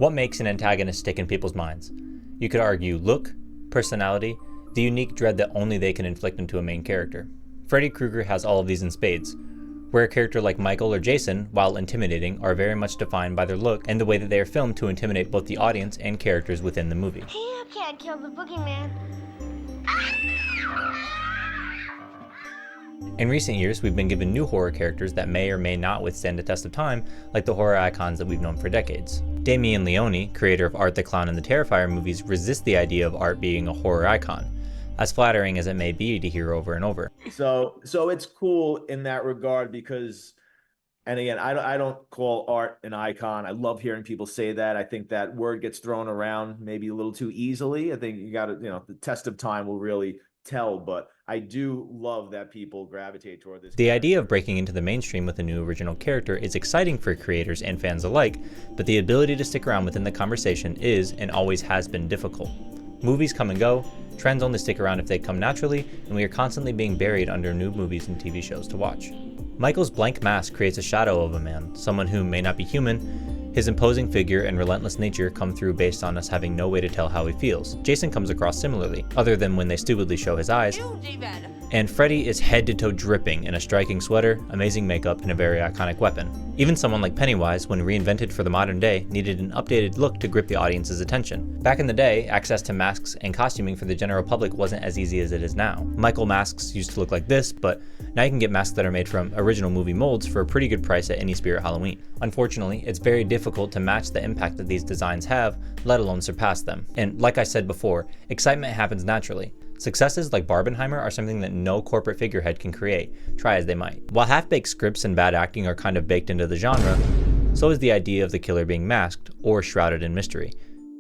What makes an antagonist stick in people's minds? You could argue look, personality, the unique dread that only they can inflict into a main character. Freddy Krueger has all of these in spades, where a character like Michael or Jason, while intimidating, are very much defined by their look and the way that they are filmed to intimidate both the audience and characters within the movie. You can't kill the boogeyman. In recent years, we've been given new horror characters that may or may not withstand the test of time, like the horror icons that we've known for decades. Damien Leone, creator of Art the Clown and the Terrifier movies, resists the idea of art being a horror icon, as flattering as it may be to hear over and over. So it's cool in that regard because, and again, I don't call art an icon. I love hearing people say that. I think that word gets thrown around maybe a little too easily. I think you got to, the test of time will really tell, but I do love that people gravitate toward this. The idea of breaking into the mainstream with a new original character is exciting for creators and fans alike, but the ability to stick around within the conversation is and always has been difficult. Movies come and go, trends only stick around if they come naturally, and we are constantly being buried under new movies and TV shows to watch. Michael's blank mask creates a shadow of a man, someone who may not be human. His imposing figure and relentless nature come through based on us having no way to tell how he feels. Jason comes across similarly, other than when they stupidly show his eyes. And Freddy is head to toe dripping in a striking sweater, amazing makeup, and a very iconic weapon. Even someone like Pennywise, when reinvented for the modern day, needed an updated look to grip the audience's attention. Back in the day, access to masks and costuming for the general public wasn't as easy as it is now. Michael masks used to look like this, but now you can get masks that are made from original movie molds for a pretty good price at any Spirit Halloween. Unfortunately, it's very difficult to match the impact that these designs have, let alone surpass them. And like I said before, excitement happens naturally. Successes like Barbenheimer are something that no corporate figurehead can create, try as they might. While half-baked scripts and bad acting are kind of baked into the genre, so is the idea of the killer being masked or shrouded in mystery.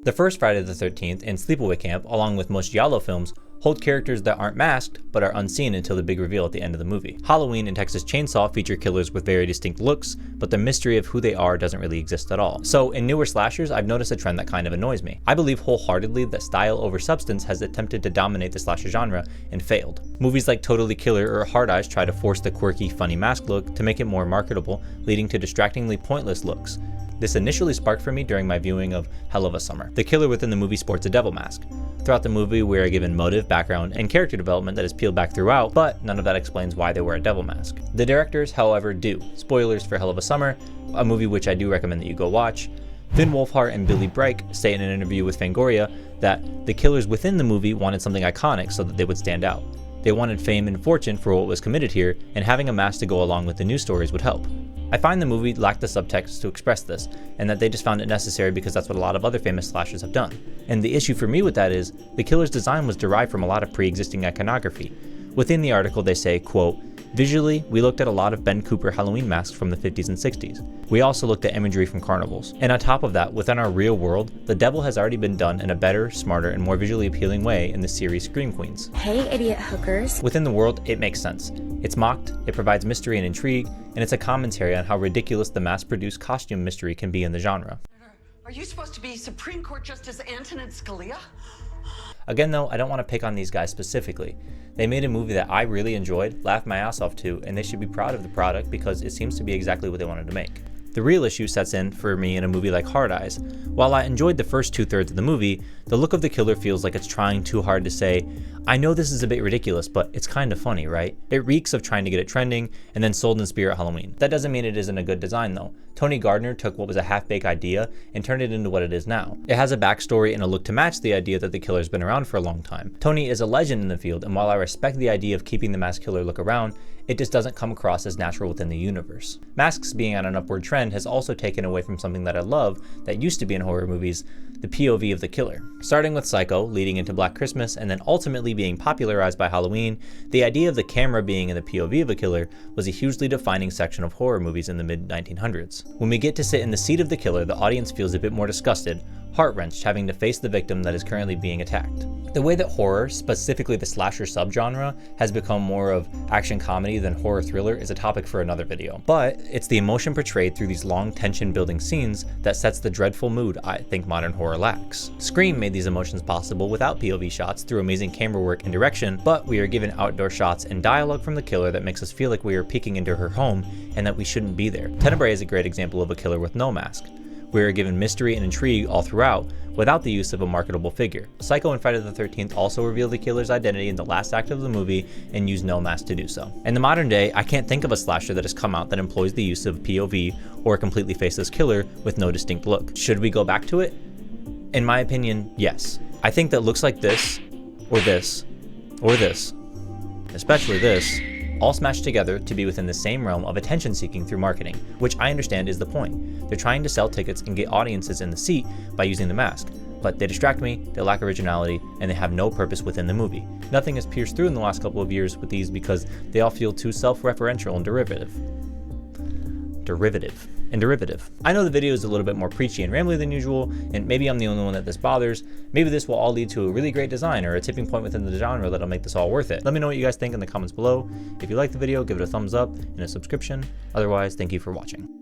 The first Friday the 13th and Sleepaway Camp, along with most Giallo films, hold characters that aren't masked but are unseen until the big reveal at the end of the movie. Halloween and Texas Chainsaw feature killers with very distinct looks, but the mystery of who they are doesn't really exist at all. So in newer slashers, I've noticed a trend that kind of annoys me. I believe wholeheartedly that style over substance has attempted to dominate the slasher genre and failed. Movies like Totally Killer or Hard Eyes try to force the quirky, funny mask look to make it more marketable, leading to distractingly pointless looks. This initially sparked for me during my viewing of Hell of a Summer. The killer within the movie sports a devil mask. Throughout the movie, we are given motive, background, and character development that is peeled back throughout, but none of that explains why they wear a devil mask. The directors, however, do. Spoilers for Hell of a Summer, a movie which I do recommend that you go watch. Finn Wolfhard and Billy Brake say in an interview with Fangoria that the killers within the movie wanted something iconic so that they would stand out. They wanted fame and fortune for what was committed here, and having a mask to go along with the news stories would help. I find the movie lacked the subtext to express this, and that they just found it necessary because that's what a lot of other famous slashers have done. And the issue for me with that is, the killer's design was derived from a lot of pre-existing iconography. Within the article they say, quote, "Visually, we looked at a lot of Ben Cooper Halloween masks from the 50s and 60s. We also looked at imagery from carnivals. And on top of that, within our real world, the devil has already been done in a better, smarter, and more visually appealing way in the series Scream Queens. Hey, idiot hookers." Within the world, it makes sense. It's mocked, it provides mystery and intrigue, and it's a commentary on how ridiculous the mass-produced costume mystery can be in the genre. Are you supposed to be Supreme Court Justice Antonin Scalia? Again though, I don't want to pick on these guys specifically. They made a movie that I really enjoyed, laughed my ass off to, and they should be proud of the product because it seems to be exactly what they wanted to make. The real issue sets in for me in a movie like Hard Eyes. While I enjoyed the first 2/3 of the movie, the look of the killer feels like it's trying too hard to say, I know this is a bit ridiculous, but it's kind of funny, right? It reeks of trying to get it trending and then sold in Spirit Halloween. That doesn't mean it isn't a good design though. Tony Gardner took what was a half-baked idea and turned it into what it is now. It has a backstory and a look to match the idea that the killer's been around for a long time. Tony is a legend in the field, and while I respect the idea of keeping the masked killer look around, it just doesn't come across as natural within the universe. Masks being on an upward trend has also taken away from something that I love that used to be in horror movies, the POV of the killer. Starting with Psycho, leading into Black Christmas, and then ultimately being popularized by Halloween, the idea of the camera being in the POV of a killer was a hugely defining section of horror movies in the mid-1900s. When we get to sit in the seat of the killer, the audience feels a bit more disgusted, heart-wrenched, having to face the victim that is currently being attacked. The way that horror, specifically the slasher subgenre, has become more of action comedy than horror thriller is a topic for another video. But it's the emotion portrayed through these long tension-building scenes that sets the dreadful mood I think modern horror lacks. Scream made these emotions possible without POV shots through amazing camera work and direction, but we are given outdoor shots and dialogue from the killer that makes us feel like we are peeking into her home and that we shouldn't be there. Tenebrae is a great example of a killer with no mask. We are given mystery and intrigue all throughout, without the use of a marketable figure. Psycho and Friday the 13th also reveal the killer's identity in the last act of the movie and use no mask to do so. In the modern day, I can't think of a slasher that has come out that employs the use of POV or a completely faceless killer with no distinct look. Should we go back to it? In my opinion, yes. I think that looks like this, or this, or this, especially this, all smashed together to be within the same realm of attention seeking through marketing, which I understand is the point. They're trying to sell tickets and get audiences in the seat by using the mask, but they distract me, they lack originality, and they have no purpose within the movie. Nothing has pierced through in the last couple of years with these because they all feel too self-referential and derivative. I know the video is a little bit more preachy and rambly than usual, and maybe I'm the only one that this bothers. Maybe this will all lead to a really great design or a tipping point within the genre that'll make this all worth it. Let me know what you guys think in the comments below. If you like the video, give it a thumbs up and a subscription. Otherwise, thank you for watching.